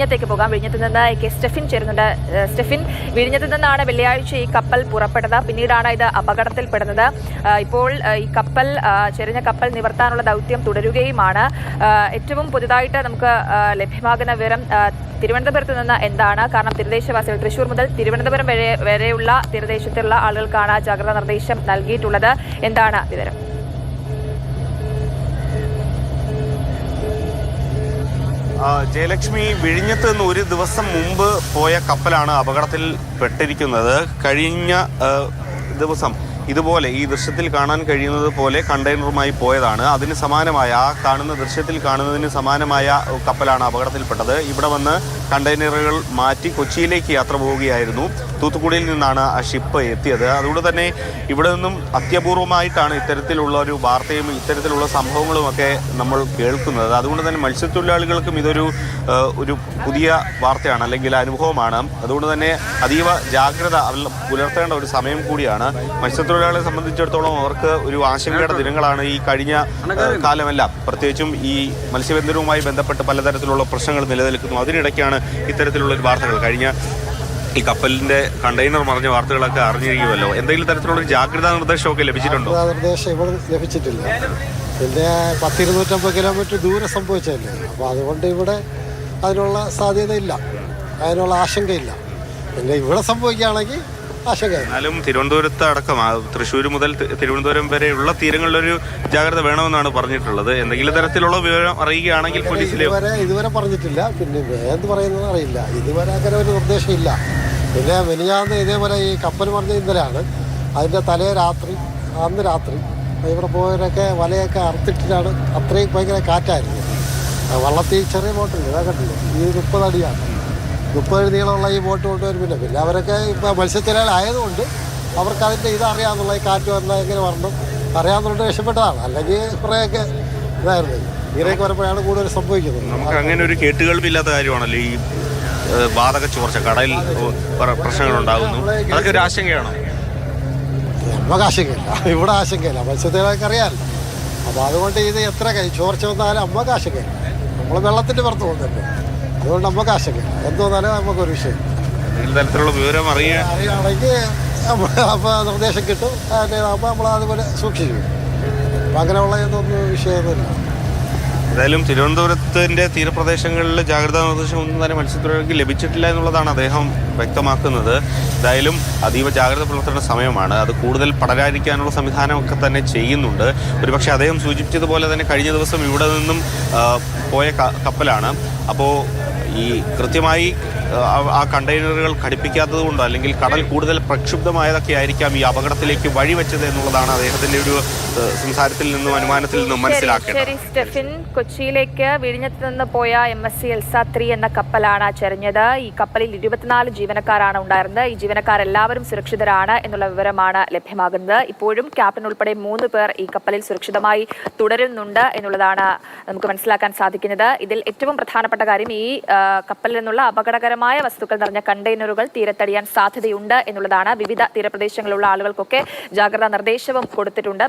വിഴിഞ്ഞത്തേക്ക് പോകാം. വിഴിഞ്ഞത്ത് നിന്ന് കെ സ്റ്റെഫിൻ ചേരുന്നുണ്ട്. സ്റ്റെഫിൻ, വിഴിഞ്ഞത്ത് നിന്നാണ് വെള്ളിയാഴ്ച ഈ കപ്പൽ പുറപ്പെട്ടത്. പിന്നീടാണ് ഇത് അപകടത്തിൽപ്പെടുന്നത്. ഇപ്പോൾ ഈ കപ്പൽ ചെരിഞ്ഞ കപ്പൽ നിവർത്താനുള്ള ദൗത്യം തുടരുകയുമാണ്. ഏറ്റവും പുതുതായിട്ട് നമുക്ക് ലഭ്യമാകുന്ന വിവരം തിരുവനന്തപുരത്ത് നിന്ന് എന്താണ്? കാരണം തീരദേശവാസികൾ തൃശ്ശൂർ മുതൽ തിരുവനന്തപുരം വരെയുള്ള തീരദേശത്തുള്ള ആളുകൾക്കാണ് ജാഗ്രതാ നിർദ്ദേശം നൽകിയിട്ടുള്ളത്. എന്താണ് വിവരം? ജയലക്ഷ്മി, വിഴിഞ്ഞത്ത് നിന്ന് ഒരു ദിവസം മുമ്പ് പോയ കപ്പലാണ് അപകടത്തിൽ പെട്ടിരിക്കുന്നത്. കഴിഞ്ഞ ദിവസം ഇതുപോലെ ഈ ദൃശ്യത്തിൽ കാണാൻ കഴിയുന്നത് പോലെ കണ്ടെയ്നറുമായി പോയതാണ്. അതിന് സമാനമായ കാണുന്ന ദൃശ്യത്തിൽ കാണുന്നതിന് സമാനമായ കപ്പലാണ് അപകടത്തിൽപ്പെട്ടത്. ഇവിടെ വന്ന് കണ്ടെയ്നറുകൾ മാറ്റി കൊച്ചിയിലേക്ക് യാത്ര പോവുകയായിരുന്നു. തൂത്തുക്കുടിയിൽ നിന്നാണ് ആ ഷിപ്പ് എത്തിയത്. അതുകൊണ്ട് തന്നെ ഇവിടെ നിന്നും അത്യപൂർവമായിട്ടാണ് ഇത്തരത്തിലുള്ള ഒരു വാർത്തയും ഇത്തരത്തിലുള്ള സംഭവങ്ങളുമൊക്കെ നമ്മൾ കേൾക്കുന്നത്. അതുകൊണ്ട് തന്നെ മത്സ്യത്തൊഴിലാളികൾക്കും ഇതൊരു പുതിയ വാർത്തയാണ്, അല്ലെങ്കിൽ അനുഭവമാണ്. അതുകൊണ്ട് തന്നെ അതീവ ജാഗ്രത പുലർത്തേണ്ട ഒരു സമയം കൂടിയാണ്. മത്സ്യത്തൊഴിലാളികളെ സംബന്ധിച്ചിടത്തോളം അവർക്ക് ഒരു ആശങ്കയുടെ ദിനങ്ങളാണ് ഈ കഴിഞ്ഞ കാലമെല്ലാം. പ്രത്യേകിച്ചും ഈ മത്സ്യബന്ധനവുമായി ബന്ധപ്പെട്ട് പലതരത്തിലുള്ള പ്രശ്നങ്ങൾ നിലനിൽക്കുന്നു. അതിനിടയ്ക്കാണ് ഇത്തരത്തിലുള്ള ഒരു വാർത്തകൾ. കഴിഞ്ഞ ഈ കപ്പലിന്റെ കണ്ടെയ്നർ മറിഞ്ഞ വാർത്തകളൊക്കെ അറിഞ്ഞിരിക്കുമല്ലോ. എന്തെങ്കിലും തരത്തിലുള്ള ഒരു ജാഗ്രതാ നിർദ്ദേശമൊക്കെ ലഭിച്ചിട്ടുണ്ടോ? നിർദ്ദേശം ഇവിടെ ലഭിച്ചിട്ടില്ല. പിന്നെ 250 കിലോമീറ്റർ ദൂരെ സംഭവിച്ചതല്ലേ, അപ്പോൾ അതുകൊണ്ട് ഇവിടെ അതിനുള്ള സാധ്യതയില്ല, അതിനുള്ള ആശങ്കയില്ല. പിന്നെ ഇവിടെ സംഭവിക്കുകയാണെങ്കിൽ എന്നാലും തിരുവനന്തപുരത്ത് അടക്കം തൃശ്ശൂർ മുതൽ തിരുവനന്തപുരം വരെയുള്ള തീരങ്ങളിലൊരു ജാഗ്രത വേണമെന്നാണ് പറഞ്ഞിട്ടുള്ളത്. എന്തെങ്കിലും തരത്തിലുള്ള വിവരം അറിയുകയാണെങ്കിൽ പോലീസിലെ ഇതുവരെ പറഞ്ഞിട്ടില്ല. പിന്നെ എന്ത് പറയുന്നത് അറിയില്ല. ഇതുവരെ അങ്ങനെ ഒരു നിർദ്ദേശമില്ല. പിന്നെ മിനിഞ്ഞാന്ന് ഇതേപോലെ ഈ കപ്പൽ പറഞ്ഞ ഇന്നലെയാണ്. അതിൻ്റെ അന്ന് രാത്രി ഇവിടെ പോയവരൊക്കെ വലയൊക്കെ അറുത്തിട്ടിട്ടാണ്. അത്രയും ഭയങ്കര കാറ്റായിരുന്നു. വള്ളത്തിൽ ചെറിയ ബോട്ടില്ല, ഇതാ കണ്ടില്ല, ഈ 30 അടിയാണ്, 30 അടി നീളമുള്ള ഈ ബോട്ട് കൊണ്ടുവരും. പിന്നെ അവരൊക്കെ ഇപ്പോൾ മത്സ്യത്തൊഴിലായതുകൊണ്ട് അവർക്ക് അതിൻ്റെ ഇതറിയാമെന്നുള്ള ഈ കാറ്റ് വന്നാൽ എങ്ങനെ വരണം അറിയാമെന്നുകൊണ്ട് രക്ഷപ്പെട്ടതാണ്. അല്ലെങ്കിൽ കുറേയൊക്കെ ഇതായിരുന്നു. ഇങ്ങനെയൊക്കെ വരുമ്പോഴാണ് കൂടുതൽ സംഭവിക്കുന്നത്. നമുക്ക് അങ്ങനെ ഒരു കേട്ടുകേൾവില്ലാത്ത കാര്യമാണല്ലോ ഈ വാതക ചോർച്ച, കടയിൽ പ്രശ്നങ്ങൾ ഉണ്ടാകുന്നു. അതൊക്കെ ഒരു ആശങ്കയാണോ? നമുക്ക് ആശങ്കയില്ല, ഇവിടെ ആശങ്കയില്ല. മത്സ്യത്തൊഴിലാളികൾക്ക് അറിയാമല്ലോ. അപ്പോൾ അതുകൊണ്ട് ഇത് എത്ര ചോർച്ച വന്നാലും നമുക്ക് ആശങ്കയില്ല. നമ്മൾ വെള്ളത്തിൻ്റെ പുറത്ത് പോകുന്നുണ്ട്, അതുകൊണ്ട് നമുക്ക് ആശങ്കയില്ല. എന്തോന്നാലും നമുക്കൊരു വിഷയം തരത്തിലുള്ള വിവരം അറിയുകയാണെങ്കിൽ അപ്പോൾ നിർദ്ദേശം കിട്ടും. അപ്പോൾ നമ്മൾ അതുപോലെ സൂക്ഷിക്കും. അപ്പം അങ്ങനെയുള്ള എന്തൊന്നും വിഷയമൊന്നുമില്ല. ഏതായാലും തിരുവനന്തപുരത്തിൻ്റെ തീരപ്രദേശങ്ങളിൽ ജാഗ്രതാ നിർദ്ദേശം ഒന്നും തന്നെ മത്സ്യത്തൊഴിലാളികൾക്ക് ലഭിച്ചിട്ടില്ല എന്നുള്ളതാണ് അദ്ദേഹം വ്യക്തമാക്കുന്നത്. എന്തായാലും അതീവ ജാഗ്രത പുലർത്തേണ്ട സമയമാണ്. അത് കൂടുതൽ പടരാതിരിക്കാനുള്ള സംവിധാനമൊക്കെ തന്നെ ചെയ്യുന്നുണ്ട്. ഒരുപക്ഷെ അദ്ദേഹം സൂചിപ്പിച്ചതുപോലെ തന്നെ കഴിഞ്ഞ ദിവസം ഇവിടെ നിന്നും പോയ കപ്പലാണ്. അപ്പോൾ ഈ കൃത്യമായി ആ കണ്ടെയ്നറുകൾ ഘടിപ്പിക്കാത്തത് കൊണ്ടോ അല്ലെങ്കിൽ കടൽ കൂടുതൽ പ്രക്ഷുബ്ധമായതൊക്കെ ആയിരിക്കാം ഈ അപകടത്തിലേക്ക് വഴിവെച്ചത് എന്നുള്ളതാണ് അദ്ദേഹത്തിന്റെ ഒരു സംസാരത്തിൽ നിന്നും അനുമാനത്തിൽ നിന്നും മനസ്സിലാക്കേണ്ടത്. ശരി സ്റ്റെഫിൻ, കൊച്ചിയിലേക്ക് വിഴിഞ്ഞത്ത് നിന്ന് പോയ MSC എൽസ 3 എന്ന കപ്പലാണ് ചെരിഞ്ഞത്. ഈ കപ്പലിൽ 24 ജീവനക്കാരാണ് ഉണ്ടായിരുന്നത്. ഈ ജീവനക്കാരെല്ലാവരും സുരക്ഷിതരാണ് എന്നുള്ള വിവരമാണ് ലഭ്യമാകുന്നത്. ഇപ്പോഴും ക്യാപ്റ്റൻ ഉൾപ്പെടെ 3 പേർ ഈ കപ്പലിൽ സുരക്ഷിതമായി തുടരുന്നുണ്ട് എന്നുള്ളതാണ് നമുക്ക് മനസ്സിലാക്കാൻ സാധിക്കുന്നത്. ഇതിൽ ഏറ്റവും പ്രധാനപ്പെട്ട കാര്യം ഈ കപ്പലിൽ നിന്നുള്ള അപകടകരമായ വസ്തുക്കൾ നിറഞ്ഞ കണ്ടെയ്നറുകൾ തീരത്തടിയാൻ സാധ്യതയുണ്ട് എന്നുള്ളതാണ്. വിവിധ തീരപ്രദേശങ്ങളിലുള്ള ആളുകൾക്കൊക്കെ ജാഗ്രതാ നിർദ്ദേശവും കൊടുത്തിട്ടുണ്ട്.